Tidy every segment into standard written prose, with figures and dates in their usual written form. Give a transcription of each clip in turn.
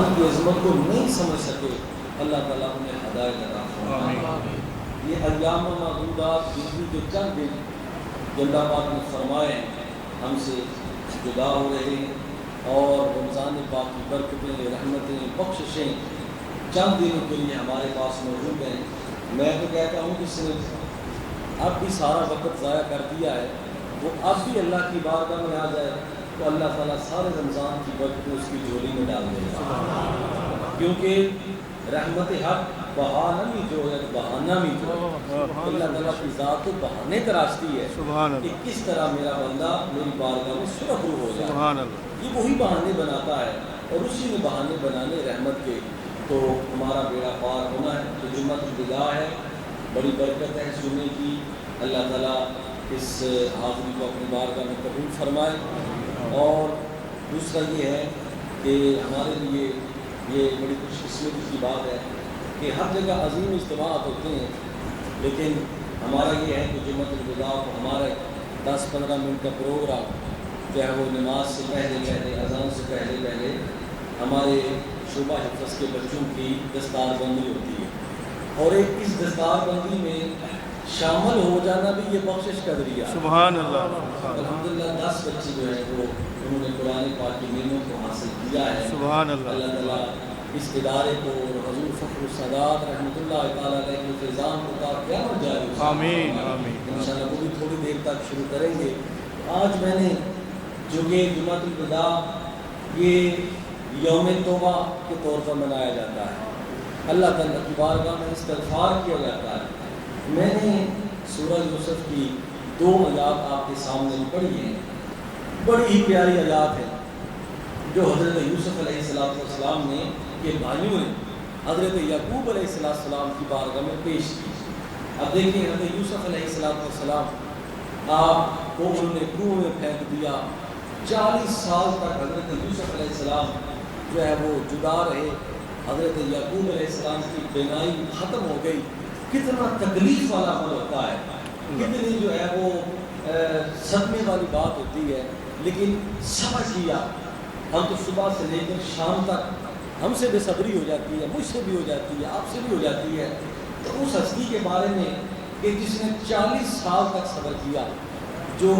کی عظمت کو نہیں سمجھ سکے، اللہ تعالیٰ انہیں ہدایت عطا فرمائے۔ یہ ایام معدودات زندگی کے چند دن جو اللہ پاک نے فرمائے ہم سے جدا ہو رہے ہیں، اور رمضان پاک کی برکتیں، رحمتیں، بخششیں چند دنوں کے لیے ہمارے پاس موجود ہیں۔ میں تو کہتا ہوں جس نے اب بھی سارا وقت ضائع کر دیا ہے وہ اب بھی اللہ کی بارگاہ میں آ جائے تو اللہ تعالیٰ سارے رمضان کی برکتیں اس کی جھولی میں ڈال دے گا، کیونکہ رحمت حق بہانہ بھی جو ہے، بہانہ بھی جو ہے، اللہ تعالیٰ کی ذات تو بہانے تراشتی ہے کہ کس طرح میرا بندہ میری بارگاہ میں سرخرو ہو جائے۔ یہ وہی بہانے بناتا ہے اور اسی نے بہانے بنانے رحمت کے، تو ہمارا بیڑا پار ہونا ہے۔ تو جمعۃ الوداع ہے، بڑی برکت ہے سننے کی۔ اللہ تعالیٰ اس حاضری کو اپنی بارگاہ میں قبول فرمائے۔ اور دوسرا یہ ہے کہ ہمارے لیے یہ بڑی خوش قسمتی کی بات ہے کہ ہر جگہ عظیم اجتماعات ہوتے ہیں، لیکن ہمارا یہ ہے کہ جمعۃ الوداع کو ہمارے 10-15 منٹ کا پروگرام جو ہے وہ نماز سے پہلے اذان سے پہلے ہمارے شعبہ حفظ کے بچوں کی دستار بندی ہوتی ہے، اور ایک اس دستار بندی میں شامل ہو جانا بھی یہ بخشش کا ذریعہ ہے۔ سبحان اللہ۔ الحمدللہ 10 بچے جو ہیں وہ انہوں نے قرآن پاک کی نعمت کو حاصل کیا ہے۔ سبحان اللہ۔ اللہ تعالیٰ اس ادارے کو اور حضور فخر السادات رحمۃ اللہ تعالیٰ علیہ کے فیضان کو تا قیامت جاری ہو۔ آمین آمین۔ انشاءاللہ وہ بھی تھوڑی دیر تک شروع کریں گے۔ آج میں نے جو کہ جمعۃ الوداع یہ یوم توبہ کے طور پر منایا جاتا ہے، اللہ تعالیٰ کی بارگاہ میں استغفار کیا جاتا ہے۔ میں نے سورہ یوسف کی 2 آیات آپ کے سامنے پڑھی ہیں، بڑی ہی پیاری آیات ہیں جو حضرت یوسف علیہ السلام نے کے بھائیوں نے حضرت یعقوب علیہ السلام کی بارگاہ میں پیش کی۔ اب دیکھیں حضرت یوسف علیہ السلام آپ کو انہوں نے کنویں میں پھینک دیا، 40 سال تک حضرت یوسف علیہ السلام جو ہے وہ جدا رہے، حضرت یعقوب علیہ السلام کی بینائی ختم ہو گئی۔ کتنا تکلیف والا عمل ہوتا ہے، کتنی جو ہے وہ صدمے والی بات ہوتی ہے، لیکن سمجھ لیا۔ ہم تو صبح سے لے کر شام تک ہم سے بے صبری ہو جاتی ہے، مجھ سے بھی ہو جاتی ہے، آپ سے بھی ہو جاتی ہے، تو اس ہستی کے بارے میں کہ جس نے 40 سال تک صبر کیا، جو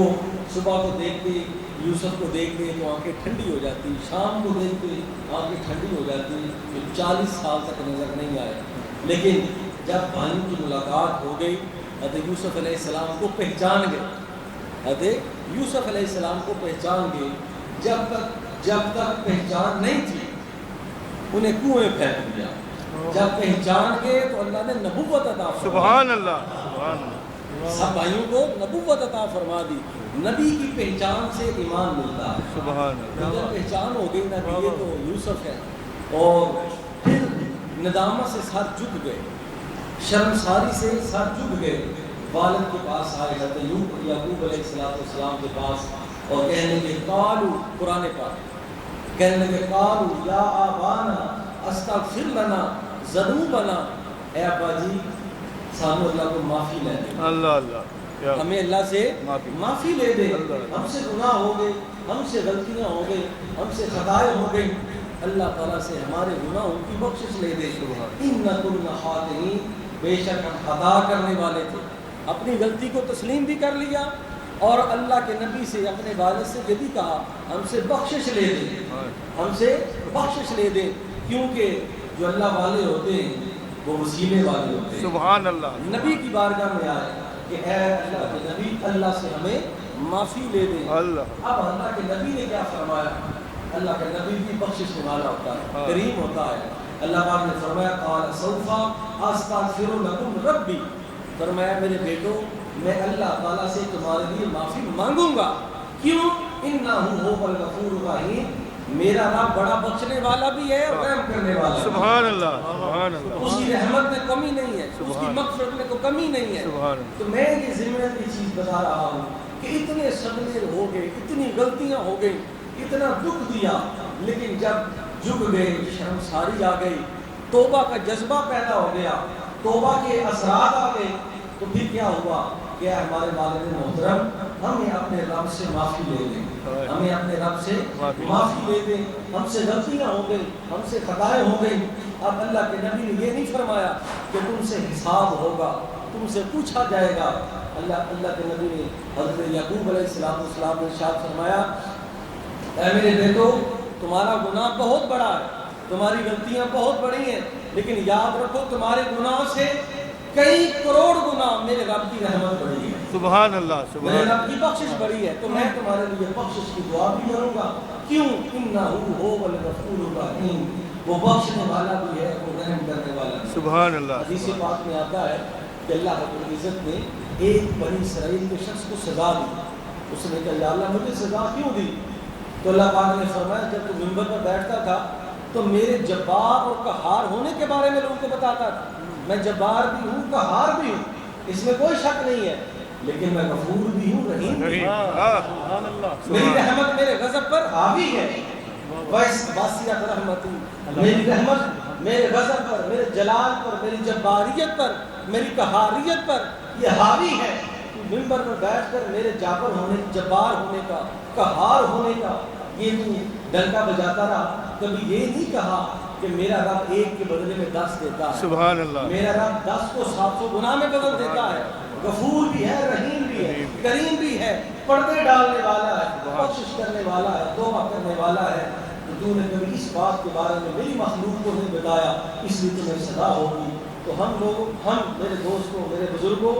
صبح کو دیکھتے یوسف کو دیکھتے تو آنکھیں ٹھنڈی ہو جاتی، شام کو دیکھتے آنکھیں ٹھنڈی ہو جاتی، جو 40 سال تک نظر نہیں آئے، لیکن جب بھائیوں کی ملاقات ہو گئی، حضرت یوسف علیہ السلام کو پہچان گئے، حضرت یوسف علیہ السلام کو پہچان گئے۔ جب تک پہچان نہیں تھی انہیں کنویں پھینک دیا، جب پہچان گئے تو اللہ نے نبوت عطا فرمائی۔ سبحان اللہ۔ سبحان اللہ۔ سب بھائیوں کو نبوت عطا فرما دی۔ نبی کی پہچان سے ایمان ملتا ہے۔ سبحان اللہ۔ جب پہچان ہو گئی نبی یہ تو یوسف ہے، اور پھر ندامت سے سر جھک گئے، شرمساری سے سر جھک گئے، والد کے پاس آئے حضرت یعقوب علیہ السلام کے پاس اور کہنے لگے قالو، قرآن پاک کہنے لگے قالو یا آبانا استغفر لنا ذنوبنا، اے ابا جی سانو اللہ کو معافی لے دے، اللہ اللہ، ہمیں اللہ سے معافی لے دے، ہم سے گناہ ہو گئے، ہم سے غلطیاں ہو گئی، ہم سے خطائیں ہو گئی، اللہ تعالیٰ سے ہمارے گناہوں کی بخشش لے دے۔ اِنَّا كُنَّا خَاطِئِينَ، بے شک ہم خطا کرنے والے تھے۔ اپنی غلطی کو تسلیم بھی کر لیا، اور اللہ کے نبی سے اپنے والد سے یہ بھی کہا ہم سے بخشش لے دے، ہم سے بخشش لے دے، کیونکہ جو اللہ والے ہوتے ہیں وہ وسیلے والے ہوتے ہیں۔ سبحان اللہ۔ نبی کی بارگاہ میں آئے کہ اے اللہ کے نبی اللہ سے ہمیں معافی لے دیں۔ اللہ۔ اب اللہ کے نبی نے کیا فرمایا؟ اللہ کا نبی بھی بخشش والا ہوتا ہے، کریم ہوتا ہے۔ اللہ پاک نے فرمایا قال سوف استغفر لکم ربی، فرمایا میرے بیٹو میں اللہ تعالیٰ سے تمہارے لیے معافی مانگوں گا، کیوں؟ انہ هو الغفور الرحیم، میرا رب بڑا بخشنے والا بھی ہے اور رحم کرنے والا بھی ہے۔ سبحان اللہ۔ سبحان اللہ۔ اس کی رحمت میں کمی نہیں ہے، اس کی مغفرت میں کوئی کمی نہیں ہے۔ سبحان اللہ۔ تو میں یہ ذمہ کی چیز بتا رہا ہوں کہ اتنے صدمے ہو گئے، اتنی غلطیاں ہو گئی، اتنا دکھ دیا، لیکن جب جھک گئے، شرمساری آ گئی، توبہ کا جذبہ پیدا ہو گیا، توبہ کے اثرات آ گئے، تو پھر کیا ہوا؟ کہ ہمارے والد محترم ہمیں اپنے رب سے معافی لے دیں، ہمیں اپنے رب سے معافی لے دیں، ہم سے غلطیاں ہو گئی، ہم سے خطائیں ہو گئی۔ اب اللہ کے نبی نے یہ نہیں فرمایا کہ تم سے حساب ہوگا، تم سے پوچھا جائے گا۔ اللہ کے نبی نے حضرت یعقوب علیہ السلام نے ارشاد فرمایا، اے میرے بیٹو تمہارا گناہ بہت بڑا ہے، تمہاری غلطیاں بہت بڑی ہیں، لیکن یاد رکھو تمہارے گناہ سے کئی کروڑ گنا میرے رب کی رحمت بڑی ہے، سبحان اللہ، میرے سبحان رب کی بخشش بڑی ہے، تو میں تمہارے لیے بخشش کی دعا بھی کروں گا۔ کیوں؟ انہ هو الغفور الرحیم، وہ بخشنے والا بھی ہے، وہ رحم کرنے والا بھی ہے۔ سبحان اللہ، حدیث پاک میں آتا ہے کہ اللہ رب العزت نے ایک بنی اسرائیل کے شخص کو سزا دی۔ اس نے کہا یا اللہ مجھے سزا کیوں دی؟ تو اللہ پاک نے فرمایا جب تو منبر پر بیٹھتا تھا تو میرے جبار اور قہار ہونے کے بارے میں لوگوں کو بتاتا تھا، میں جبار بھی ہوں قہار بھی ہوں، اس میں کوئی شک نہیں ہے، لیکن میں غفور بھی ہوں رحیم بھی ہوں، میری رحمت میرے غضب پر حاوی ہے، واسعۃ رحمتی، میری رحمت میرے غضب پر، میرے جلال پر، میری جباریت پر، میری قہاریت پر یہ حاوی ہے۔ منبر پر بیٹھ کر میرے جابر ہونے، جبار ہونے کا، قہار ہونے کا یہ تو ڈنکا بجاتا رہا، کبھی یہ نہیں کہا کہ میرا رب ایک کے بدلے میں 10 دیتا ہے، سبحان اللہ، میرا رب 10 کو 700 گناہ میں بدل دیتا ہے، غفور بھی ہے، رحیم بھی ہے، کریم بھی ہے، پردے ڈالنے والا ہے، بخشش کرنے والا ہے، توبہ کرنے والا ہے۔ تو نے کبھی اس بات کے بارے میں میری مخلوق کو نہیں بتایا، اس لیے تمہیں سزا ہوگی۔ تو ہم میرے دوستوں، میرے بزرگوں،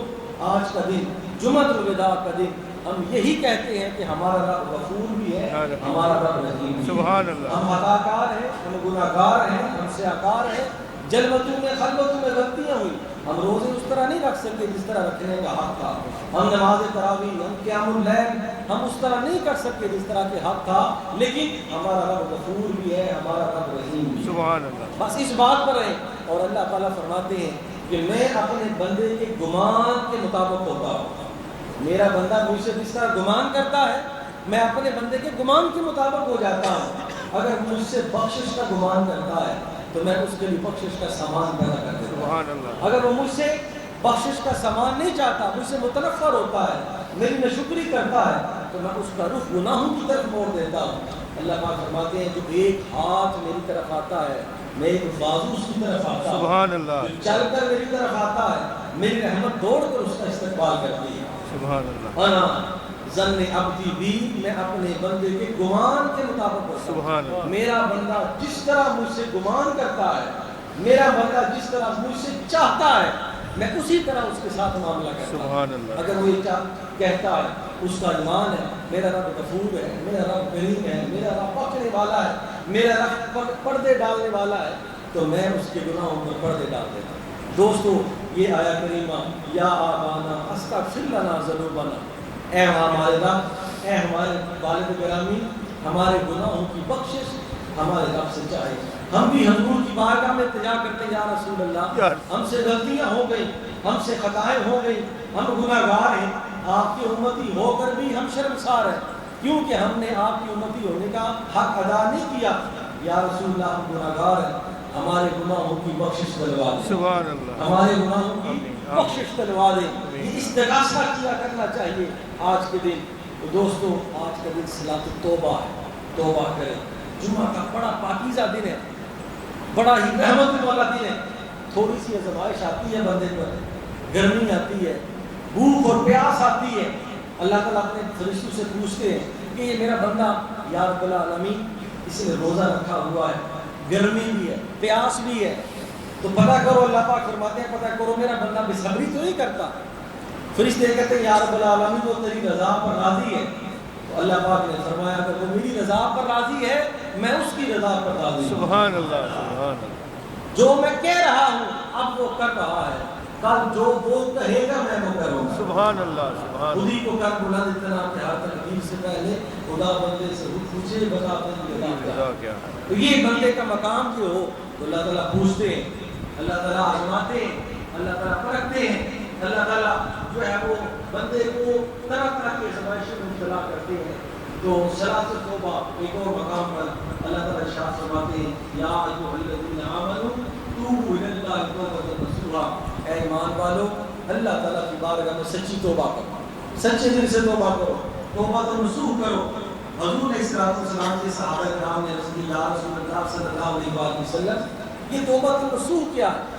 آج کا دن جمعۃ الوداع کا دن ہم یہی کہتے ہیں کہ ہمارا رب غفور بھی ہے، ہمارا رب رحیم بھی ہے۔ سبحان اللہ، ہم خطا کار ہیں، ہم گناہ گار ہیں، ہم سیاکار ہیں، جلوتوں میں خلوتوں میں غلطیاں ہوئی، ہم روزے اس طرح نہیں رکھ سکتے جس طرح رکھنے کا حق تھا، ہم نماز تراویح، ہم قیام اللیل ہم اس طرح نہیں کر سکتے جس طرح کے حق تھا، لیکن ہمارا رب غفور بھی ہے، ہمارا رب رحیم بھی ہے۔ سبحان اللہ، بس اس بات پر رہیں۔ اور اللہ تعالیٰ فرماتے ہیں کہ میں اپنے بندے کے گمان کے مطابق ہوتا ہوں، میرا بندہ مجھ سے جس طرح گمان کرتا ہے میں اپنے بندے کے گمان کے مطابق ہو جاتا ہوں۔ اگر مجھ سے بخشش کا گمان کرتا ہے تو میں اس کے لیے بخشش کا سامان پیدا کر دیتا ہوں۔ سبحان اللہ، اگر وہ مجھ سے بخشش کا سامان نہیں چاہتا، مجھ سے متنفر ہوتا ہے، میری ناشکری کرتا ہے، تو میں اس کا رخ گناہوں کی طرف موڑ دیتا ہوں۔ اللہ پاک فرماتے ہیں جو ایک ہاتھ میری طرف آتا ہے، میں ایک بازو اس کی طرف آتا ہوں، سبحان اللہ، جو چل کر میری طرف آتا ہے، میری رحمت دوڑ کر اس کا استقبال کرتی ہے۔ سبحان اللہ، انا ظن عبدی بھی، میں اپنے بندے کے گمان کے مطابق ہوتا ہوں۔ سبحان اللہ، میرا بندہ جس طرح مجھ سے گمان کرتا ہے، میرا بندہ جس طرح مجھ سے چاہتا ہے، میں اسی طرح اس کے ساتھ معاملہ کرتا ہوں۔ سبحان اللہ، اگر وہ یہ کہتا ہے، اس کا ایمان ہے میرا رب غفور ہے، میرا رب کریم ہے، میرا رب بخشنے والا ہے، میرا رب پردے ڈالنے والا ہے، تو میں اس کے گناہوں پر پردے ڈال دیتا ہوں۔ دوستو یہ آیا کریمہ، یا آبانا استغفر لنا ذنوبنا، اے ہمارے رب، اے ہمارے والد گرامی، ہمارے گناہوں کی بخشش ہمارے رب سے چاہے۔ ہم بھی حضور کی بارگاہ میں التجا کرتے ہیں، یا رسول اللہ ہم سے غلطیاں ہو گئی، ہم سے خطائیں ہو گئی، ہم گناہ گار ہیں، آپ کی امتی ہو کر بھی ہم شرمسار ہیں کیونکہ ہم نے آپ کی امتی ہونے کا حق ادا نہیں کیا۔ یا رسول اللہ ہم گناہ گار ہیں، ہمارے گناہوں کی بخشش دلوا دیں، سبحان اللہ، ہمارے گناہوں کی بخشش دلوا دیں۔ یہ استغاثہ کیا کرنا چاہیے آج کے دن۔ تو دوستو آج کا دن صلاۃ التوبہ ہے، توبہ کریں۔ جمعہ کا بڑا پاکیزہ دن ہے، بڑا ہی رحمت والا دن ہے۔ تھوڑی سی آزمائش آتی ہے بندے پر، گرمی آتی ہے، بھوک اور پیاس آتی ہے، اللہ تعالیٰ اپنے فرشتوں سے پوچھتے ہیں کہ یہ میرا بندہ یا رب العالمین اس نے روزہ رکھا ہوا ہے، گرمی بھی ہے، پیاس بھی ہے، تو پتہ کرو۔ اللہ پاک فرماتے ہیں پتہ کرو میرا بندہ بے صبری تو نہیں کرتا۔ فرشتے کہتے ہیں یا رب العالمین وہ تیری رضا پر راضی ہے، تو اللہ پاک نے فرمایا کہ وہ میری رضا پر راضی ہے، میں اس کی رضا پر راضی ہوں۔ سبحان اللہ، سبحان اللہ، جو میں کہہ رہا ہوں اب وہ کر رہا ہے، کل جو وہ کہے گا میں وہ کروں گا۔ سبحان اللہ، سبحان خود ہی کو کر بلند اتنا کہ ہر تقدیر سے پہلے خدا بندے سے پوچھے بتا اپنی رضا کیا۔ اللہ، کیا تو یہ بندے کا مقام جو ہو تو اللہ تعالیٰ پوچھتے ہیں، اللہ تعالیٰ آزماتے ہیں، اللہ تعالیٰ پرکھتے ہیں، اللہ تعالیٰ جو ہے وہ بندے کو طرح طرح کے آزمائشوں میں مبتلا کرتے ہیں۔ تو صلاۃ التوبہ ایک اور مقام پر اللہ تعالیٰ ارشاد فرماتے ہیں یا ایھا الذین آمنوا توبوا الی اللہ توبۃ نصوحا، اے ایمان والو اللہ تعالیٰ کی بارگاہ میں سچی توبہ کرو، سچے دل سے توبہ کرو، توبہ نصوح کرو۔ حضور علیہ السلام کے صحابہ کرام نے رسول اللہ صلی اللہ علیہ وسلم یہ توبہ نصوح کیا ہے؟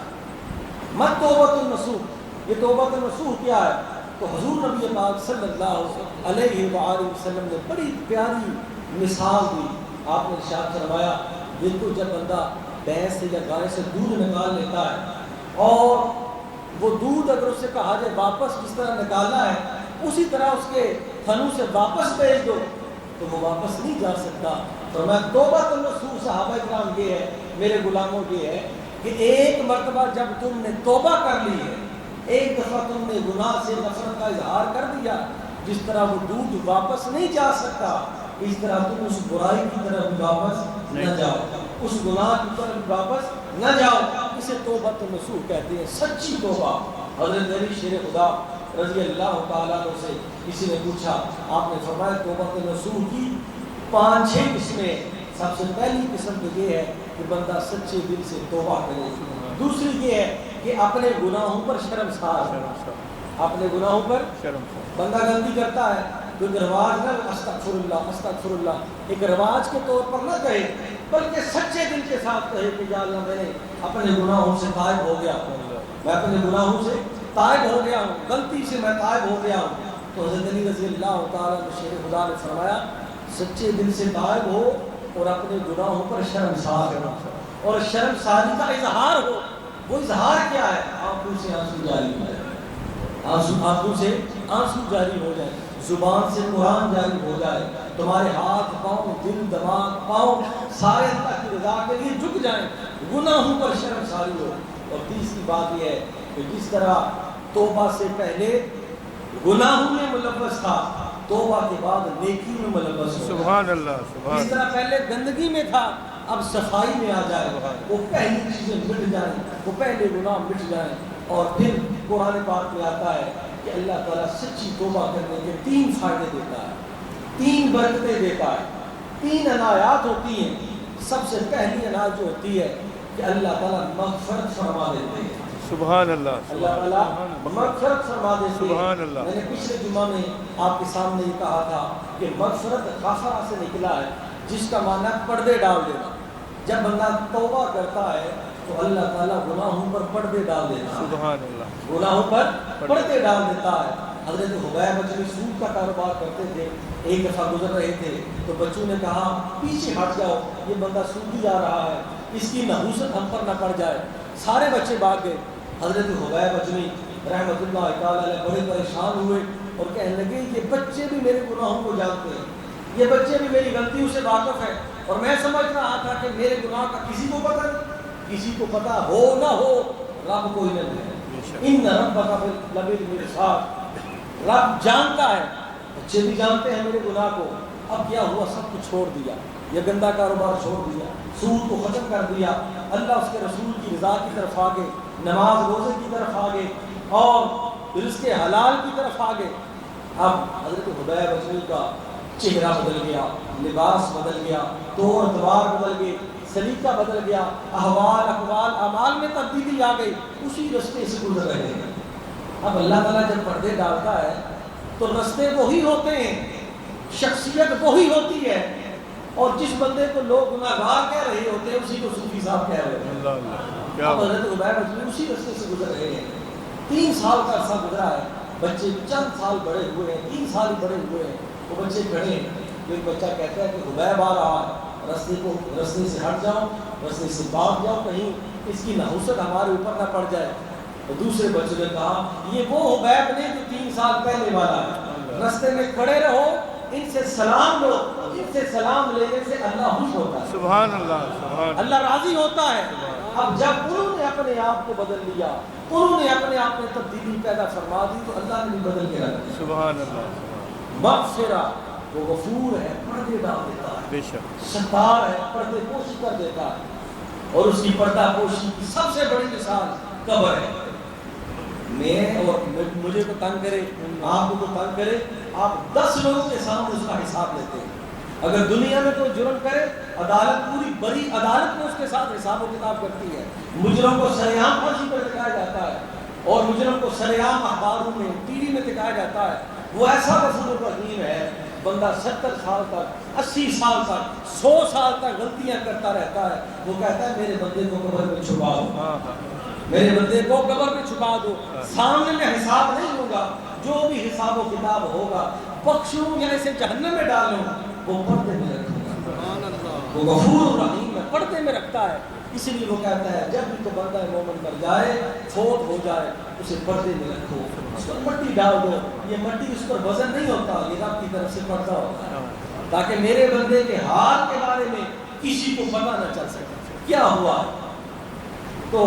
مت توبہ النصوح، یہ توبہ النصوح کیا ہے؟ تو حضور نبی پاک صلی اللہ علیہ وآلہ وسلم نے بڑی پیاری مثال دی۔ آپ نے ارشاد فرمایا، دیکھو جب بندہ بھینس سے یا گائے سے دودھ نکال لیتا ہے اور وہ دودھ اگر اس سے کہا جائے واپس کس طرح نکالنا ہے، اسی طرح اس کے تھنوں سے واپس بھیج دو تو وہ واپس نہیں جا سکتا۔ فرمایا توبہ النصوح صحابہ کرام یہ ہے، میرے غلاموں یہ ہے کہ ایک مرتبہ جب تم نے توبہ کر لی ہے، ایک دفعہ تم نے گناہ سے نفرت کا اظہار کر دیا، جس طرح وہ دودھ واپس نہیں جا سکتا، اس طرح تم اس برائی کی طرف واپس نہ جاؤ، اس گناہ کی طرف واپس نہ جاؤ۔ اسے توبہ النصوح کہتے ہیں، سچی توبہ۔ حضرت علی شیر خدا رضی اللہ تعالیٰ عنہ سے کسی نے پوچھا، آپ نے فرمایا توبہ النصوح کی 5-6 قسمیں۔ سب سے پہلی قسم تو یہ ہے کہ بندہ سچے دل سے توبہ کرے، دوسری یہ ہے کہ اپنے گناہوں پر شرمسار ہو، اپنے گناہوں پر بندہ غلطی کرتا ہے تو ایک رواج نہ استغفر اللہ استغفر اللہ ایک رواج کے طور پر نہ کہے، بلکہ سچے دل کے ساتھ کہے کہ یا اللہ میں نے اپنے گناہوں سے تائب ہو گیا ہوں، میں اپنے گناہوں سے تائب ہو گیا ہوں، غلطی سے میں تائب ہو گیا ہوں۔ تو حضرت علی رضی اللہ تعالیٰ عنہ شیر خدا نے فرمایا، سچے دل سے تائب ہو اور اپنے گناہوں پر شرمسار ہو، اور شرمساری کا اظہار ہو۔ وہ اظہار کیا ہے؟ آنکھوں سے آنسو جاری ہو جائے، آنکھوں سے آنسو جاری ہو جائے، زبان سے قرآن جاری ہو جائے، تمہارے ہاتھ پاؤں دل دماغ پاؤں سارے اللہ کی رضا کے لیے جھک جائیں، گناہوں پر شرمساری ہو۔ اور تیسری بات یہ ہے کہ جس طرح توبہ سے پہلے گناہوں میں ملوث تھا، توبہ کے بعد نیکی میں ملوث ہو۔ سبحان اللہ، سبحان جس طرح پہلے گندگی میں تھا، اب صفائی میں آ جائے، وہ پہلی چیزیں مٹ جائیں، وہ پہلے گناہ مٹ جائیں۔ اور پھر قرآن پاک میں آتا ہے کہ اللہ تعالیٰ سچی توبہ کرنے کے 3 فائدے دیتا ہے، 3 برکتیں دیتا ہے، 3 عنایات ہوتی ہیں۔ سب سے پہلی عنایت جو ہوتی ہے کہ اللہ تعالیٰ مغفرت فرما دیتے ہیں۔ سبحان اللہ، اللہ تعالیٰ مغفرت فرما دیتے ہیں۔ سبحان اللہ۔ میں نے پچھلے جمعہ میں آپ کے سامنے یہ کہا تھا کہ مغفرت غفرہ سے نکلا ہے، جس کا معنی پردے ڈال دینا۔ جب بندہ توبہ کرتا ہے تو اللہ تعالیٰ گناہوں پر پردے ڈال دیتا ہے، سبحان اللہ، گناہوں پر پردے ڈال دیتا ہے۔ حضرت حبیب بچے سود کا کاروبار کرتے تھے، ایک دفعہ گزر رہے تھے تو بچوں نے کہا پیچھے ہٹ جاؤ، یہ بندہ سودی جا رہا ہے، اس کی نحوست ہم پر نہ پڑ جائے۔ سارے بچے بھاگ گئے۔ حضرت حبیب بچنی رحمۃ اللہ تعالیٰ علیہ بڑے پریشان ہوئے اور کہنے لگے یہ بچے بھی میرے گناہوں کو جانتے ہیں، یہ بچے بھی میری غلطیوں سے واقف ہیں، اور میں سمجھ رہا تھا کہ میرے گناہ کا کسی کو پتہ نہیں، کسی کو پتہ ہو نہ ہو رب کو علم ہے۔ ان ربک بالمرصاد، رب جانتا ہے، بچے بھی جانتے ہیں میرے گناہ کو۔ اب کیا ہوا؟ سب کچھ چھوڑ دیا، یہ گندا کاروبار چھوڑ دیا، سود کو ختم کر دیا، اللہ اس کے رسول کی رضا کی طرف آگے، نماز روزے کی طرف آگے، اور رزق حلال کی طرف آگے۔ اب حضرت حبیب بچنی کا چہرہ بدل گیا، لباس بدل گیا، طور اتوار بدل گئے، سلیقہ بدل گیا، احوال اقوال اعمال میں تبدیلی آ گئی، اسی رستے سے گزر رہے ہیں۔ اب اللہ تعالیٰ جب پردے ڈالتا ہے تو رستے وہی ہوتے ہیں، شخصیت وہی ہوتی ہے، اور جس بندے کو لوگ گناہگار کہہ رہے ہوتے ہیں اسی کو صوفی صاحب کہہ رہے ہیں۔ اللہ اللہ، کیا اب حضرت حبیب بچنی اسی رستے سے گزر رہے ہیں۔ 3 سال کا عرصہ گزرا ہے، بچے چند سال بڑے ہوئے ہیں، 3 سال ہی بڑے ہوئے ہیں، وہ بچے کھڑے ہیں، ایک بچہ کہتا ہے کہ حبیب آ رہا ہے، رستے سے ہٹ جاؤ، رستے سے بھاگ جاؤ، کہیں اس کی نحوست ہمارے اوپر نہ پڑ جائے۔ اور دوسرے بچے نے کہا یہ وہ حبیب نے جو 3 سال پہلے والا ہے، رستے میں کھڑے رہو، ان سے سلام لو، ان سے سلام لینے سے اللہ خوش ہوتا ہے، سبحان اللہ، سبحان اللہ راضی ہوتا ہے۔ اب جب انہوں نے اپنے آپ کو بدل لیا، انہوں نے اپنے آپ میں تبدیلی پیدا فرما دی، تو اللہ نے بھی بدل کے رکھ دیا۔ سبحان اللہ، مغفرہ، وہ غفور ہے، پردے ڈال دیتا ہے، بے شک، ستار ہے، پردے پوشی کر دیتا ہے، اور اس کی پردہ پوشی کی سب سے بڑی مثال قبر ہے۔ میں اور مجھے کو تنگ کرے، آپ کو تنگ کرے، آپ 10 لوگوں کے سامنے اس کا حساب لیتے ہیں۔ اگر دنیا میں کوئی جرم کرے، عدالت پوری بڑی عدالت میں اس کے ساتھ حساب و کتاب کرتی ہے، مجرم کو سریعان پھانسی پر لٹایا جاتا ہے، اور مجرم کو سرعام اخباروں میں ٹی وی میں دکھایا جاتا ہے وہ ایسا غفور رحیم ہے، بندہ 70 سال تک 80 سال تک 100 سال تک غلطیاں کرتا رہتا ہے، وہ کہتا ہے میرے بندے کو قبر میں چھپا دو، میرے بندے کو قبر میں چھپا دو، سامنے میں حساب نہیں ہوگا، جو بھی حساب و کتاب ہوگا بخشوں یا اسے جہنم میں ڈالوں وہ پردے میں رکھوں گا۔ وہ غفور رحیم ہے، پردے میں رکھتا ہے، اس لیے وہ کہتا ہے جب بھی تو بندہ مومن مر جائے، فوت ہو جائے، اسے پردے میں رکھو، اس پر مٹی ڈال دو، یہ مٹی اس پر وزن نہیں ہوتا، یہ رب کی طرف سے پردہ ہوتا ہے، تاکہ میرے بندے کے حال کے بارے میں کسی کو پتہ نہ چل سکے کیا ہوا۔ تو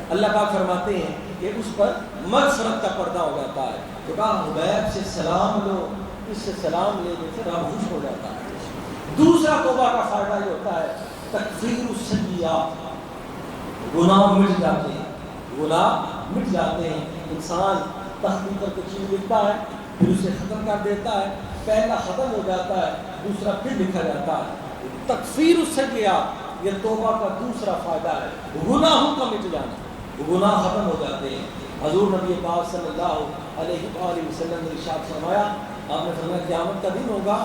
اللہ پاک فرماتے ہیں کہ اس پر مغفرت کا پردہ ہو جاتا ہے، تو کہا حبیب سے سلام لو، اس سے سلام لے سے رب خوش ہو جاتا ہے۔ دوسرا توبہ کا فائدہ یہ ہوتا ہے تکفیر السیئات، گناہ مٹ جاتے ہیں، گناہ مٹ جاتے ہیں، انسان تختی پر کچھ چیز لکھتا ہے پھر اسے ختم کر دیتا ہے، پہلا ختم ہو جاتا ہے دوسرا پھر لکھا جاتا ہے۔ تکفیر السیئات یہ توبہ کا دوسرا فائدہ ہے، گناہوں کا مٹ جانا، گناہ ختم ہو جاتے ہیں۔ حضور نبی پاک صلی اللہ علیہ وآلہ وسلم نے ارشاد فرمایا، آپ نے فرمایا قیامت کا دن ہوگا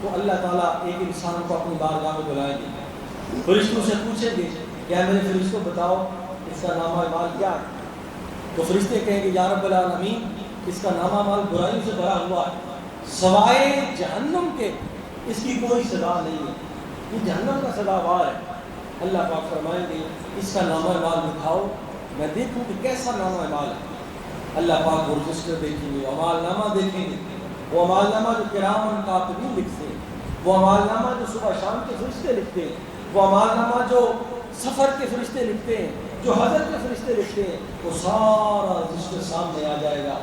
تو اللہ تعالیٰ ایک انسان کو اپنی بارگاہ میں بلائیں گے، فرشتوں سے پوچھیں گے کیا میرے فرشتوں بتاؤ اس کا نامہ اعمال کیا ہے؟ تو فرشتے کہیں گے یا رب العالمین اس کا نامہ اعمال برائیوں سے بھرا ہوا ہے، سوائے جہنم کے اس کی کوئی سزا نہیں ہے، یہ جہنم کا سزاوار ہے۔ اللہ پاک فرمائیں گے اس کا نامہ اعمال دکھاؤ، میں دیکھوں کہ کیسا نامہ اعمال ہے۔ اللہ پاک وہ رجسٹر دیکھیں گے، اعمال نامہ دیکھیں گے، وہ اعمال نامہ جو کرام کاتبین لکھتے ہیں، وہ اعمال نامہ جو صبح شام کے فرشتے لکھتے ہیں، وہ اعمال نامہ جو سفر کے فرشتے لکھتے ہیں، جو حضر کے فرشتے لکھتے ہیں، وہ سارا رجسٹر سامنے آ جائے گا،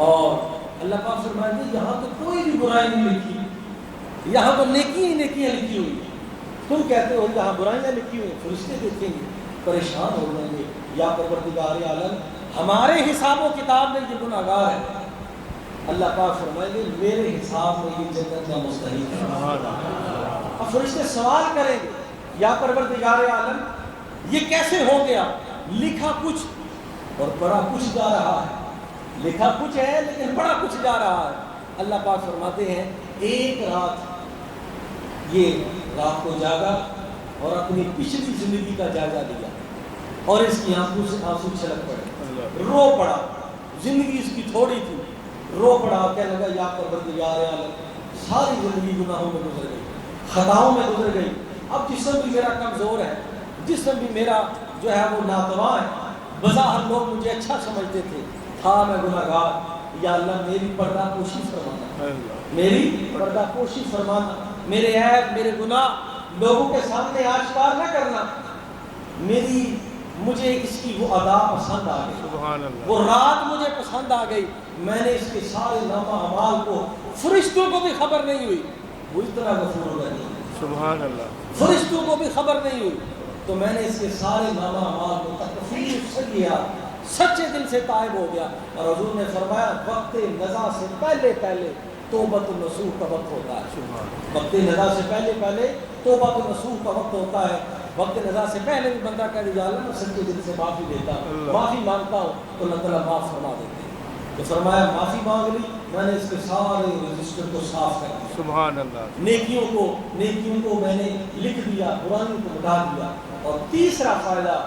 اور اللہ پاک فرمائیں گے یہاں تو کوئی بھی برائی نہیں لکھی، یہاں تو نیکی ہی نیکیاں لکھی ہوئی ہیں، تم کہتے ہو یہاں برائیاں لکھی ہوئی ہیں۔ فرشتے دیکھیں گے پریشان ہو جائیں گے، یا پروردگار عالم ہمارے حساب و کتاب میں یہ گناہگار ہے، اللہ پاک فرمائیں گے میرے حساب میں یہ جنت کا مستحق ہے۔ اب فرشتے سوال کریں گے یا پروردگار عالم یہ کیسے ہو گیا، لکھا کچھ اور بڑا کچھ جا رہا ہے، لکھا کچھ ہے لیکن بڑا کچھ جا رہا ہے۔ اللہ پاک فرماتے ہیں ایک رات یہ رات کو جاگا اور اپنی پچھلی زندگی کا جائزہ لیا اور اس کی آنکھوں سے آنسو چھلک پڑے، رو پڑا، زندگی اس کی تھوڑی تھی، رو پڑا، کہنے لگا یا پروردگار عالم ساری زندگی گناہوں میں گزر گئی، خطاؤں میں گزر گئی، اب جسم بھی میرا کمزور ہے، جسم بھی میرا جو ہے وہ ناتواں ہے، بظاہر لوگ مجھے اچھا سمجھتے تھے، تھا میں گناہگار، یا اللہ میری پردہ پوشی فرمانا، میری پردہ پوشی فرمانا، میرے عیب میرے گناہ لوگوں کے سامنے آشکار نہ کرنا، مجھے اس کی وہ ادا پسند آ گئی، وہ رات مجھے پسند آ گئی، میں نے اس کے سارے نامہ اعمال کو فرشتوں کو بھی خبر نہیں ہوئی، وہ اتنا غفور رحیم، سبحان اللہ، فرشتوں کو بھی خبر نہیں ہوئی، تو میں نے اس کے سارے نامہ اعمال کو تکفیر السیئات سچے دل سے تائب ہو گیا۔ اور حضور نے فرمایا وقت نزا سے پہلے پہلے توبۃ النصوح کا وقت ہوتا ہے، وقت نزا سے پہلے پہلے توبۃ النصوح کا وقت ہوتا ہے، وقت نزا سے پہلے بھی بندہ کہہ دیا اللہ میں سچے دل سے معافی دیتا ہوں، معافی مانگتا ہوں تو اللہ تعالیٰ معاف فرما دیتے ہیں۔ تو فرمایا معافی مانگ لی، میں نے اس کے سارے رجسٹر کو صاف کر دیا، سبحان اللہ، نیکیوں کو میں نے لکھ دیا، برائیوں کو مٹا دیا۔ اور تیسرا فائدہ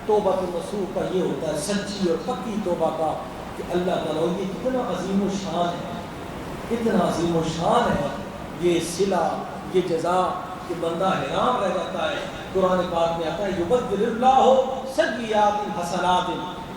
توبۃ النصوح کا یہ ہوتا ہے، سچی اور پکی توبہ کا، کہ اللہ تعالیٰ یہ کتنا عظیم و شان ہے، اتنا عظیم و شان ہے یہ صلہ، یہ جزا کہ بندہ حیران رہ جاتا ہے۔ قرآن پاک میں آتا ہے یبدل اللہ سیئات حسنات،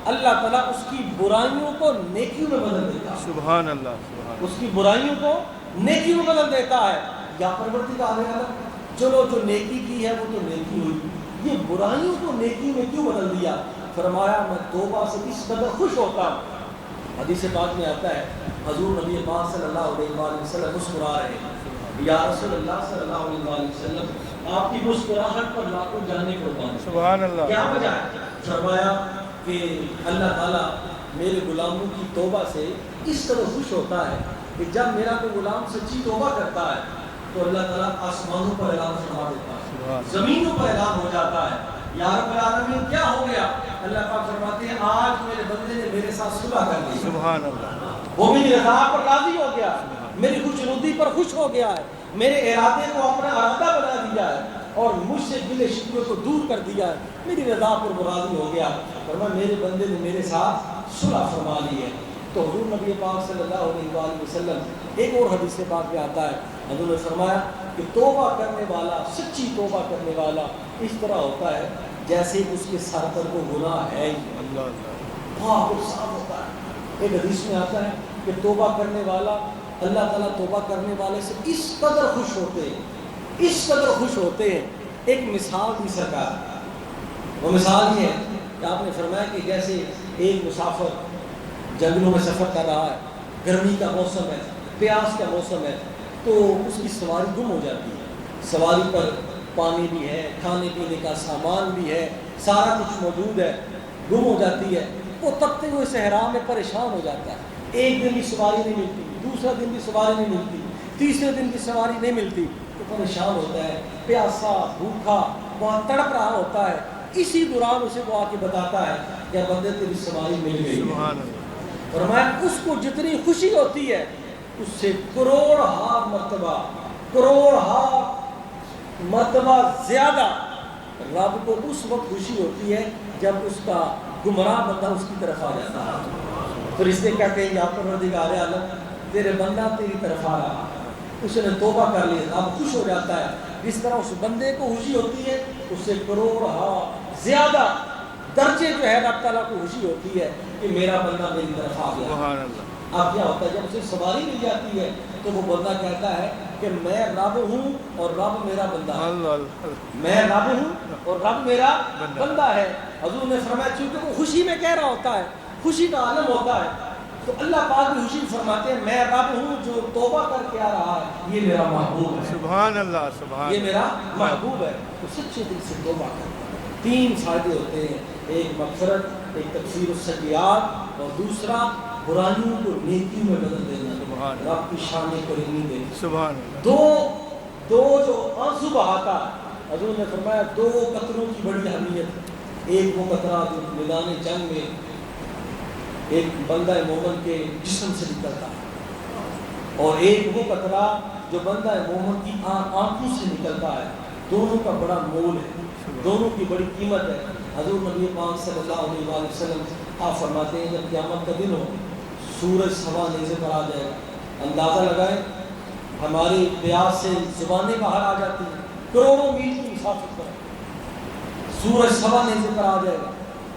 اللہ تعالیٰ اس کی برائیوں کو نیکیوں میں بدل دیتا ہے، سبحان اللہ، اس کی برائیوں کو نیکیوں میں بدل دیتا ہے۔ یا پروردگار عالم چلو جو نیکی کی ہے وہ تو نیکی ہوئی، یہ برائیوں کو نیکی میں کیوں بدل دیا؟ فرمایا میں توبہ سے اس قدر خوش ہوتا ہوں، حدیث پاک میں آتا ہے حضور نبی پاک صلی اللہ علیہ وآلہ وسلم مسکرا رہے ہیں، یا رسول اللہ صلی اللہ علیہ وآلہ وسلم آپ کی مسکراہٹ پر لاکھوں جانے قربان، سبحان اللہ، کیا وجہ ہے؟ فرمایا کہ اللہ تعالیٰ میرے غلاموں کی توبہ سے اس قدر خوش ہوتا ہے کہ جب میرا کوئی غلام سچی توبہ کرتا ہے تو اللہ تعالیٰ آسمانوں پر اعلان فرما دیتا ہے، زمینوں پر اعلان ہو جاتا ہے یا رب العالمین کیا ہو گیا؟ اللہ پاک فرماتے ہیں آج میرے بندے نے میرے ساتھ صلح کر لی، سبحان اللہ، وہ میری رضا پر راضی ہو گیا، میری خوشنودی پر خوش ہو گیا ہے، میرے ارادے کو اپنا ارادہ بنا دیا ہے اور مجھ سے گلے شکوے کو دور کر دیا ہے، میری رضا پر وہ راضی ہو گیا، فرمایا میرے بندے نے میرے ساتھ صلح فرما لی ہے۔ تو حضور نبی پاک صلی اللہ علیہ وآلہ وسلم ایک اور حدیث پاک میں آتا ہے، حضور نے فرمایا کہ توبہ کرنے والا، سچی توبہ کرنے والا اس طرح ہوتا ہے جیسے اس کے سر پر کو گناہ ہے ہی، اللہ اللہ، پاک اور صاف ہوتا ہے۔ ایک حدیث میں آتا ہے کہ توبہ کرنے والا، اللہ تعالیٰ توبہ کرنے والے سے اس قدر خوش ہوتے ہیں، اس قدر خوش ہوتے ہیں۔ ایک مثال دی سرکار، وہ مثال یہ ہے کہ آپ نے فرمایا کہ جیسے ایک مسافر جنگلوں میں سفر کر رہا ہے، گرمی کا موسم ہے، پیاس کا موسم ہے، تو اس کی سواری گم ہو جاتی ہے، سواری پر پانی بھی ہے، کھانے پینے کا سامان بھی ہے، سارا کچھ موجود ہے، گم ہو جاتی ہے، وہ تپتے ہوئے صحرا میں پریشان ہو جاتا ہے، ایک دن بھی سواری نہیں ملتی، دوسرا دن بھی سواری نہیں ملتی، تیسرے دن بھی سواری نہیں ملتی، تو پریشان ہوتا ہے، پیاسا بھوکا وہاں تڑپ رہا ہوتا ہے۔ اسی دوران اسے وہ آ کے بتاتا ہے کہ بندے تیری سواری مل گئی۔ سبحان اللہ، فرمایا اس کو جتنی خوشی ہوتی ہے اس سے کروڑ مرتبہ زیادہ رب کو اس وقت خوشی ہوتی ہے جب اس کا گمراہ بندہ اس کی طرف آ جاتا ہے۔ پھر اس نے کہتے ہیں یا پروردگار عالم تیرے بندہ تیری طرف آ رہا، اس نے توبہ کر لی، رب خوش ہو جاتا ہے۔ جس طرح اس بندے کو خوشی ہوتی ہے اس سے کروڑ زیادہ درجے جو ہے رب تعالیٰ کو خوشی ہوتی ہے کہ میرا بندہ میری طرف آ گیا۔ سبحان اللہ، اب کیا ہوتا ہے جب اسے سواری مل جاتی ہے تو وہ بندہ کہتا ہے کہ میں رب ہوں اور رب میرا بندہ ہے، اللہ اللہ، میں رب ہوں اور رب میرا بندہ ہے۔ حضور نے فرمایا چونکہ وہ خوشی میں کہہ رہا ہوتا ہے، خوشی کا عالم ہوتا ہے، تو اللہ پاک بھی خوشی فرماتے ہیں میں رب ہوں جو توبہ کر کے آ رہا ہے، یہ میرا محبوب ہے، سبحان اللہ، سبحان یہ میرا اللہ، محبوب ہے۔ تو سچے دل سے توبہ کرتا ہے۔ تین فائدے ہوتے ہیں، ایک مغفرت، ایک تکفیر السیئات اور دوسرا برائیوں کو نیکیوں میں بدل دینا، سبحان اللہ، رب کی شان کریمی دینا۔ سبحان اللہ، دو جو آنسو بہاتا، حضور نے فرمایا دو قطروں کی بڑی اہمیت ہے۔ ایک وہ قطرہ جو میدان جنگ میں ایک بندہ مومن کے جسم سے نکلتا ہے اور ایک وہ قطرہ جو بندہ مومن کی آنکھوں سے نکلتا ہے، دونوں کا بڑا مول ہے، دونوں کی بڑی قیمت ہے۔ حضور نبی پاک صلی اللہ علیہ وآلہ وسلم آپ فرماتے ہیں جب قیامت کا دن ہو، سورج سوا نیزے پر آ جائے گا، اندازہ لگائیں ہماری پیاس سے زبانیں باہر آ جاتی ہیں، کروڑوں میل کی مسافت پر سورج سوا نیزے پر آ جائے گا،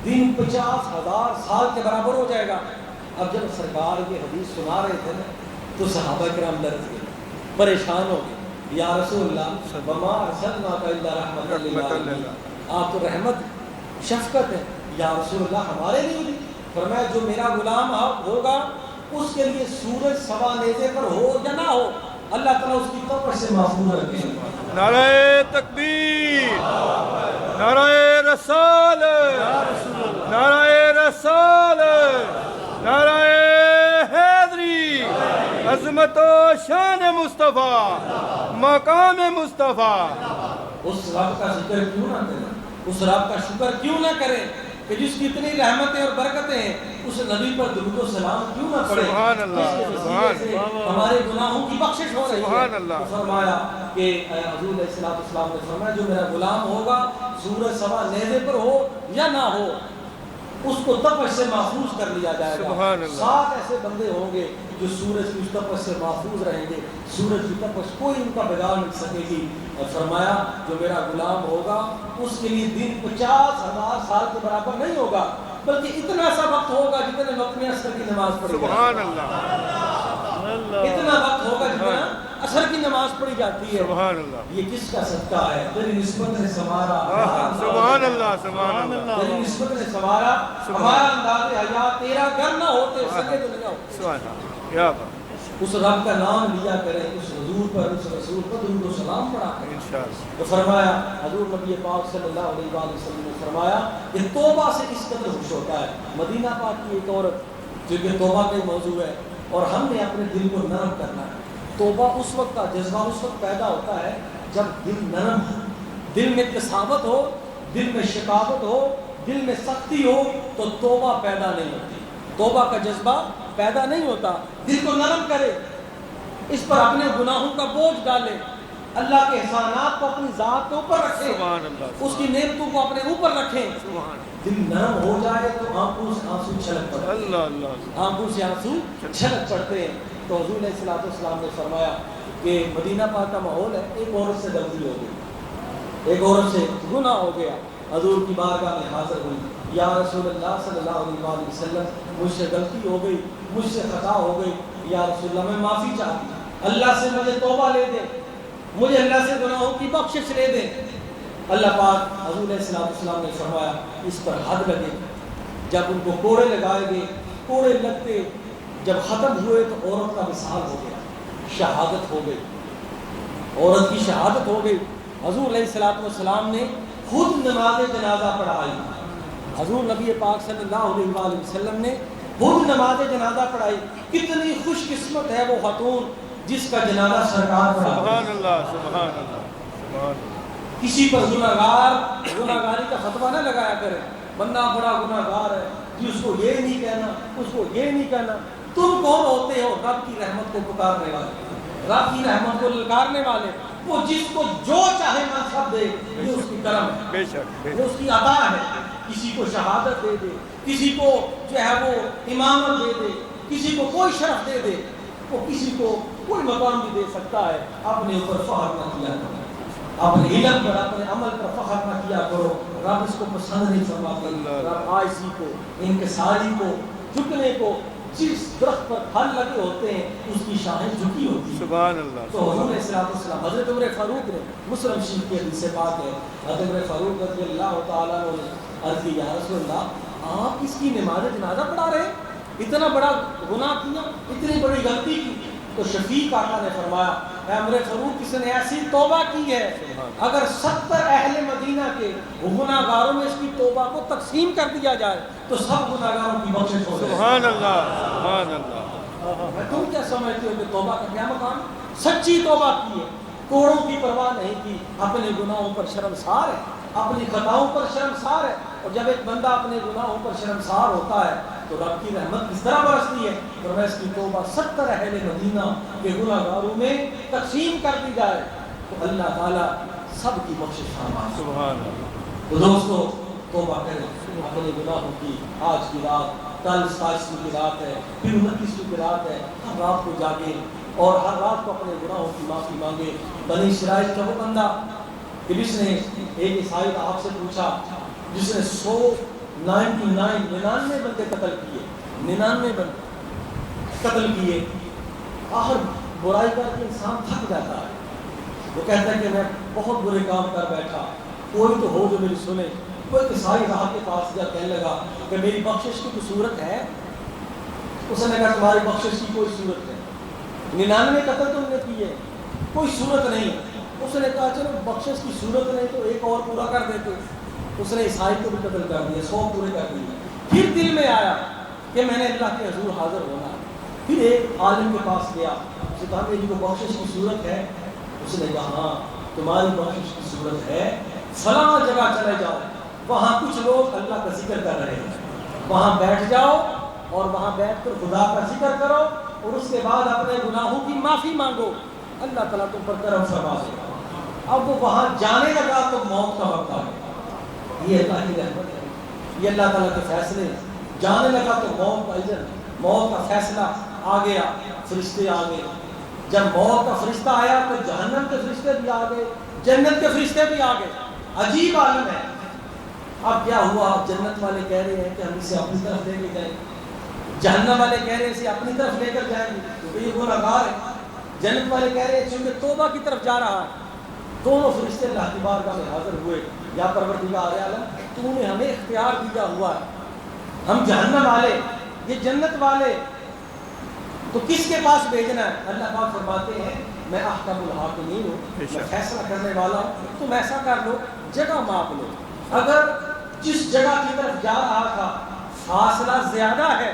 دن 50,000 سال کے برابر ہو جائے گا۔ اب جب سرکار یہ حدیث سنا رہے تھے نا تو صحابہ کرام ڈر گئے، پریشان ہو گئے، یا رسول اللہ وما ارسلناک الا رحمۃ للعالمین، آپ تو رحمت شفقت ہے، یا رسول اللہ ہمارے لیے بھی۔ فرمایا جو میرا غلام ہوگا اس کے لیے سورج سوا نیزے پر ہو یا نہ ہو، اللہ تعالیٰ اس کی طرف سے محفوظ رکھے۔ نعرہ تکبیر، نعرہ رسالت، نعرہ رسالت، نعرہ حیدری، عظمت و شان مصطفیٰ، مقام مصطفیٰ۔ اس رب کا ذکر کیوں نہ کریں، اس رب کا شکر کیوں نہ کریں کہ جس کی اتنی رحمتیں اور برکتیں ہیں، اس نبی پر درود و سلام کیوں نہ پڑھیں، سبحان اللہ، جس کے سبحان وسیلے سے ہمارے گناہوں کی بخشش ہو رہی ہے۔ سبحان اللہ۔ تو فرمایا کہ حضور علیہ السلام نے فرمایا جو میرا غلام ہوگا سورج سوا نیزے پر ہو یا نہ ہو اس کو تپش سے محفوظ کر لیا جائے گا۔ سبحان اللہ۔ 7 ایسے بندے ہوں گے جو سورج کی اس تپش سے محفوظ رہیں گے، سورج کی تپش کوئی ان کا بگاڑ نہیں سکے گی۔ اور فرمایا جو میرا غلام ہوگا اس کے لیے دن 50,000 سال کے برابر نہیں ہوگا، بلکہ اتنا سا وقت ہوگا جتنے وقت میں عصر کی نماز پڑھی سبحان اللہ، اتنا وقت ہوگا جتنا عصر کی نماز پڑھی جاتی ہے۔ سبحان اللہ، یہ کس کا صدقہ ہے؟ تیری نسبت نے سنوارا، سبحان اللہ، سبحان اللہ، تیری نسبت نے سنوارا ہمارا انداز حیات، تیرا گھر نہ ہوتے سکے دنیا ہو۔ سبحان اللہ، کیا بات، اس رب کا نام لیا کریں، اس حضور پر، اس رسول پر درود و سلام پڑھا کریں۔ انشاءاللہ، تو فرمایا حضور نبی پاک صلی اللہ علیہ وآلہ وسلم نے فرمایا کہ توبہ سے اس قدر خوش ہوتا ہے۔ مدینہ پاک کی ایک عورت جو کہ توبہ کا موضوع ہے اور ہم نے اپنے دل کو نرم کرنا ہے۔ توبہ اس وقت کا جذبہ اس وقت پیدا ہوتا ہے جب دل نرم ہو، دل میں کساوت ہو، دل میں شقاوت ہو، دل میں سختی ہو تو توبہ پیدا نہیں ہوتی، توبہ کا جذبہ پیدا نہیں ہوتا۔ دل کو نرم کرے، اس پر اپنے گناہوں کا بوجھ ڈالے، اللہ کے احسانات کو اپنی ذات کے اوپر رکھے، اس کی نعمتوں کو اپنے اوپر رکھیں۔ دل نرم ہو جائے تو آنکھوں سے آنسو چھلک پڑتے ہیں، آنکھوں سے آنسو چھلک پڑتے ہیں۔ تو حضور علیہ الصلوۃ والسلام نے فرمایا کہ مدینہ پاک کا ماحول ہے، ایک عورت سے غلطی ہو گئی، ایک عورت سے گناہ ہو گیا، حضور کی بارگاہ میں حاضر ہوئی، یا رسول اللہ صلی اللہ علیہ وسلم مجھ سے غلطی ہو گئی، مجھ سے خطا ہو گئی، یا رسول اللہ میں معافی چاہتی ہوں، اللہ سے مجھے توبہ لے دے، مجھے اللہ سے گناہوں کی بخشش لے دے۔ اللہ پاک حضور علیہ السلام نے فرمایا اس پر حد لگے۔ جب ان کو کوڑے لگائے گئے، کوڑے لگتے جب ختم ہوئے تو عورت کا وصال ہو گیا، شہادت ہو گئی، عورت کی شہادت ہو گئی۔ حضور علیہ السلام نے خود نماز جنازہ پڑھائی، حضور نبی پاک صلی اللہ علیہ وآلہ وسلم نے خود نماز جنازہ پڑھائی۔ کتنی خوش قسمت ہے وہ خاتون جس کا جنازہ سرکار پڑھا۔ سبحان اللہ، سبحان اللہ، سبحان اللہ۔ کسی پر گناہگاری کا فتویٰ نہ لگایا کرے، بندہ بڑا گناہگار ہے جی، اس کو یہ نہیں کہنا، اس کو یہ نہیں کہنا۔ تم کون ہوتے ہو رب کی رحمت کو پکارنے والے، رب کی رحمت کو للکارنے والے؟ وہ جس کو جو چاہے منصب دے، یہ اس کی کرم ہے، بے شک، یہ اس کی عطا ہے۔ کسی کو شہادت دے دے، کسی کو جو ہے وہ امامت دے دے، کسی کو کوئی شرف دے دے، وہ کسی کو کوئی مقام بھی دے سکتا ہے۔ اپنے اوپر فخر نہ کیا کرو، اپنے علم پر اپنے عمل پر فخر نہ کیا کرو، رب اس کو پسند نہیں فرماتا۔ رب عاجزی کو، انکساری کو، جھکنے کو، جس درخت پر پھل لگے ہوتے ہیں اس کی شاخیں جھکی ہوتی ہیں۔ سبحان اللہ۔ تو حضور علیہ السلام حضرت عمر فاروق نے، مسلم شریف کی حدیث پاک ہے، حضرت عمر فاروق رضی اللہ تعالیٰ عنہ نے عرض کی، یا رسول اللہ آپ اس کی نماز جنازہ پڑھا رہے ہیں، اتنا بڑا گناہ کیا، اتنی بڑی غلطی کی؟ تو شفیق آقا نے فرمایا، اے عمر فاروق کس نے ایسی توبہ کی ہے اگر 70 اہل مدینہ کے گناہ گاروں میں اس کی توبہ کو تقسیم کر دیا جائے تو سب گناہ گاروں کی بخشش ہو جائے۔ سبحان اللہ، سبحان اللہ۔ تم کیا سمجھتے ہو کہ توبہ کا کیا مقام؟ سچی توبہ کی ہے، کوڑوں کی پرواہ نہیں کی، اپنے گناہوں پر شرمسار ہے، اپنی خطاؤں پر شرمسار ہے۔ اور جب ایک بندہ اپنے گناہوں پر شرمسار ہوتا ہے تو رب کی رحمت کس طرح برستی ہے؟ اور اس کی توبہ 70 اہل مدینہ کے گناہ گاروں میں تقسیم کر دی جائے تو اللہ تعالیٰ سب کی بخشش فرمائے۔ سبحان اللہ۔ تو دوستو توبہ کریں اپنے گناہوں کی۔ آج کی رات، کل 27ویں کی رات ہے، پھر 29ویں کی رات ہے، ہر رات کو جاگیں اور ہر رات کو اپنے گناہوں کی معافی مانگے۔ بنی اسرائیل کا وہ بندہ ابلیس نے ایک عیسائی آپ سے پوچھا جس نے 99 بندے قتل کیے، 99 بندے قتل کیے، آخر برائی کر کے انسان تھک جاتا ہے، وہ کہتا ہے کہ میں بہت برے کام کر بیٹھا، کوئی تو ہو جو میری سنے۔ کوئی عیسائی راہ کے پاس جا کہنے لگا کہ میری بخشش کی کوئی صورت ہے؟ اس نے کہا تمہاری بخشش کی کوئی صورت ہے، 99 قتل تم نے کیے، کوئی صورت نہیں۔ اس نے کہا چلو بخشش کی صورت نہیں تو ایک اور پورا کر دیتے۔ اس نے عیسائی کو بھی قتل کر دیا، 100 پورے کر دیے۔ پھر دل میں آیا کہ میں نے اللہ کے حضور حاضر ہونا ہے، پھر ایک عالم کے پاس گیا، اس نے کہا کہ جو بخشش کی صورت ہے؟ اس نے کہا ہاں تمہاری بخشش کی صورت ہے، فلاں جگہ چلے جاؤ، وہاں کچھ لوگ اللہ کا ذکر کر رہے ہیں، وہاں بیٹھ جاؤ اور وہاں بیٹھ کر خدا کا ذکر کرو اور اس کے بعد اپنے گناہوں کی معافی مانگو، اللہ تعالیٰ تم پر کرم فرما دے گا۔ اب وہ وہاں جانے لگا تو موت کا وقت آ گیا۔ یہ اللہ کی رحمت ہے، یہ اللہ تعالیٰ کے فیصلے ہیں۔ جانے لگا تو موت کا اجر، موت کا فیصلہ آ گیا، فرشتے آ گئے۔ جب موت کا فرشتہ آیا تو جہنم کے فرشتے بھی آ گئے، جنت کے فرشتے بھی آ گئے۔ عجیب عالم ہے۔ اب کیا ہوا؟ جنت والے کہہ رہے ہیں کہ ہم اسے اپنی طرف لے کے جائیں، جہنم والے کہہ رہے ہیں اسے اپنی طرف لے کر جائیں گے کیونکہ یہ گنہگار ہے۔ جنت والے کہہ رہے ہیں چونکہ توبہ کی طرف جا رہا ہے۔ دونوں فرشتے اللہ کی بارگاہ میں حاضر ہوئے، یا پروردگار عالم تو نے ہمیں اختیار دیا ہوا ہے، ہم جہنم والے، یہ جنت والے، تو کس کے پاس بھیجنا ہے؟ اللہ پاک فرماتے ہیں میں احکم الحاکمین ہوں، میں فیصلہ کرنے والا ہوں، تم ایسا کر لو جگہ ماپ لو، اگر جس جگہ کی طرف جا رہا تھا فاصلہ زیادہ ہے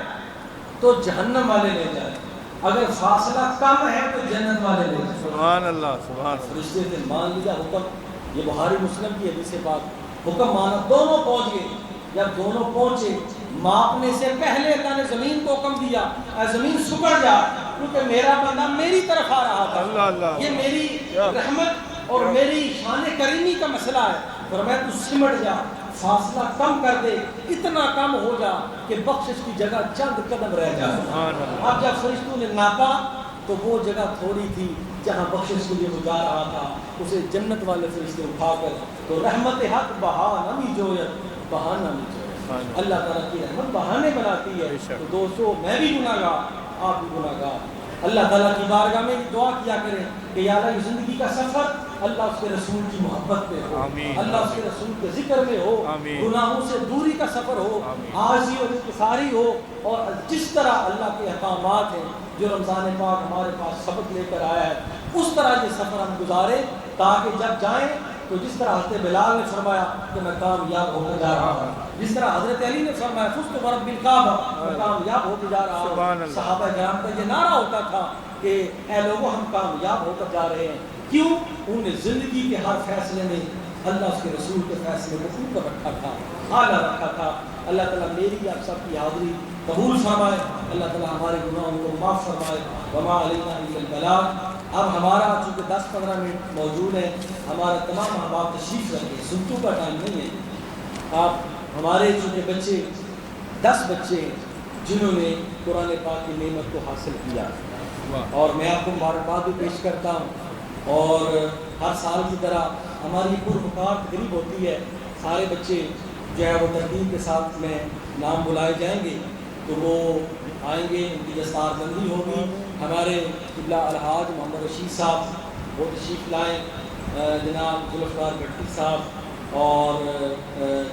تو جہنم والے لے جائیں، اگر فاصلہ کم ہے تو جنت والے لے جائیں۔ سبحان اللہ، سبحان اللہ۔ فرشتے نے مان لیا حکم۔ یہ بخاری مسلم کی حدیث پاک، حکم مانا، دونوں پہنچ گئے. جب دونوں پہنچے، ماپنے سے پہلے اللہ نے زمین کو حکم دیا اے زمین سکڑ جا، کیونکہ میرا بندہ میری طرف آ رہا تھا. اللہ اللہ. یہ میری رحمت اور میری شان کریمی کا مسئلہ ہے. فرمایا تو سمٹ جا، فاصلہ کم کر دے، اتنا کم ہو جا کہ بخشش کی جگہ چند قدم رہ جائے. سبحان اللہ. اب جب فرشتوں نے ناپا تو وہ جگہ تھوڑی تھی جہاں بخشش کے لیے وہ جا رہا تھا، اسے جنت والے فرشتے اٹھا کر تو رحمت حق بہا نمی جویت بہا نمی جویت. اللہ تعالیٰ کی رحمت بہانے بناتی ہے. تو دوستو میں بھی گناہ گار، آپ بھی گناہ گار. اللہ تعالیٰ کی بارگاہ میں دعا کیا کریں کہ یا اللہ یہ زندگی کا سفر اللہ اس کے رسول کی محبت میں ہو، اللہ اس کے رسول کے ذکر میں ہو، گناہوں سے دوری کا سفر ہو، عاجزی اور انکساری ہو، اور جس طرح اللہ کے احکامات ہیں جو رمضان پاک ہمارے پاس سبق لے کر آیا ہے اس طرح یہ سفر ہم گزاریں، تاکہ جب جائیں تو جس طرح حضرت بلال نے فرمایا کہ میں کامیاب ہو کر جا رہا ہوں، جس طرح حضرت علی نے فرمایا فزت برب الکعبہ، میں کامیاب ہو کے جا رہا ہوں. صحابہ کرام کا یہ نعرہ ہوتا تھا کہ اے لوگوں ہم کامیاب ہو کر جا رہے ہیں. کیوں؟ انہوں نے زندگی کے ہر فیصلے میں اللہ اس کے رسول کے فیصلے کو اوپر رکھا تھا، اعلیٰ رکھا تھا. اللہ تعالیٰ میری آپ سب کی حاضری قبول فرمائے، اللہ تعالیٰ ہمارے گناہوں کو معاف فرمائے. وما علینا الا البلاغ. اب ہمارا چونکہ 10-15 منٹ موجود ہے، ہمارا تمام احباب تشریف رکھیں، سنتوں کا ٹائم نہیں ہے. آپ ہمارے چونکہ بچے 10 بچے ہیں جنہوں نے قرآن پاک کی نعمت کو حاصل کیا، اور میں آپ کو مبارکباد بھی پیش کرتا ہوں. اور ہر سال کی طرح ہماری پرمکار تقریب ہوتی ہے، سارے بچے جو ہے وہ ترتیب کے ساتھ میں نام بلائے جائیں گے تو وہ آئیں گے، ان کی دستار بندی ہوگی. ہمارے قبلہ الحاج محمد رشید صاحب وہ تشریف لائیں، جناب ذوالفقار گھٹی صاحب اور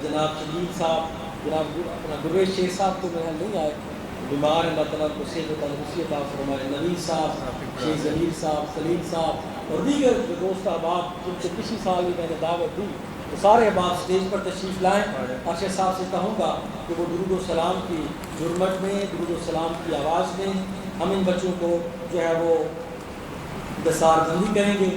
جناب شہید صاحب، جناب اپنا گرویش شیخ صاحب تو میرے نہیں آئے، بیمار ہیں، اللہ تعالیٰ کو صحت و تندرستی عطا فرمائے. نوید صاحب، شیخ ضمیر صاحب، سلیم صاحب اور دیگر جو دوست احباب جن سے پچھلی سال بھی میں نے دعوت دی، تو سارے احباب اسٹیج پر تشریف لائیں. ارشد صاحب سے کہوں گا کہ وہ درود و سلام کی جرمٹ میں، درود و سلام کی آواز میں ہم ان بچوں کو جو ہے وہ دستار بندی کریں گے.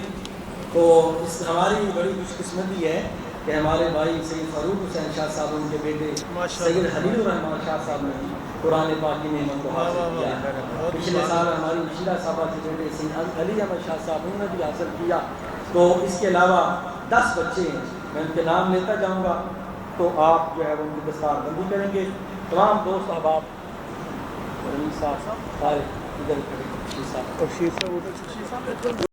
تو اس ہماری بڑی خوش قسمتی ہے کہ ہمارے بھائی سید فاروق حسین شاہ صاحب، ان کے بیٹے سید خلیل الرحمان شاہ صاحب نے قرآن پاک کی نعمت کو حاصل کیا. پچھلے سال ہماری مشیرہ صاحبہ کے بیٹے سید علی احمد شاہ صاحب انہوں نے بھی حاصل کیا. تو اس کے علاوہ 10 بچے ہیں، میں ان کے نام لیتا جاؤں گا تو آپ جو ہے وہ ان کی دستار بندی کریں گے. تمام دوست احباب صاحب سارے ادھر کھڑے،